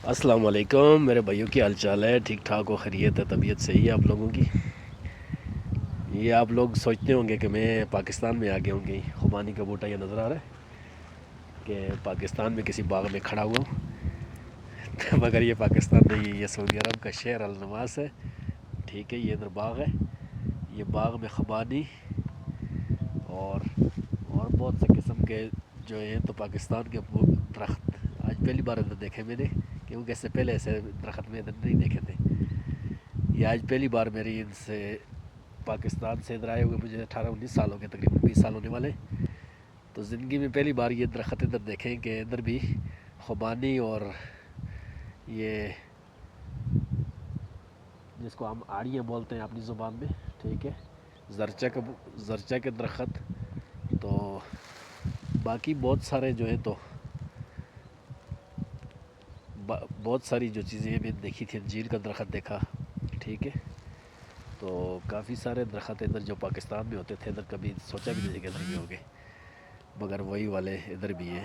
السلام علیکم میرے بھائیوں کی حال چال ہے، ٹھیک ٹھاک ہو، خیریت ہے، طبیعت صحیح ہے آپ لوگوں کی؟ یہ آپ لوگ سوچتے ہوں گے کہ میں پاکستان میں آ گیا ہوں، کہ خوبانی کا بوٹا یہ نظر آ رہا ہے کہ پاکستان میں کسی باغ میں کھڑا ہوا ہوں مگر یہ پاکستان نہیں ہے، یہ سعودی عرب کا شہر النواس ہے، ٹھیک ہے؟ یہ ادھر باغ ہے، یہ باغ میں خوبانی اور بہت سے قسم کے جو ہیں تو پاکستان کے درخت آج پہلی بار ادھر دیکھے میں نے، کیونکہ اس سے پہلے ایسے درخت میں ادھر نہیں دیکھے تھے۔ یہ آج پہلی بار میری ان سے پاکستان سے ادھر آئے ہوئے مجھے 18-19 سال ہو گئے، تقریباً 20 سال ہونے والے، تو زندگی میں پہلی بار یہ درخت ادھر دیکھیں کہ ادھر بھی خوبانی اور یہ جس کو ہم آڑیاں بولتے ہیں اپنی زبان میں، ٹھیک ہے، زرچہ کے درخت، تو باقی بہت سارے جو ہیں تو بہت ساری جو چیزیں میں نے دیکھی تھی، انجیر کا درخت دیکھا، ٹھیک ہے، تو کافی سارے درخت ادھر جو پاکستان میں ہوتے تھے ادھر کبھی سوچا بھی نہیں کہ ادھر بھی ہوں گے، مگر وہی والے ادھر بھی ہیں۔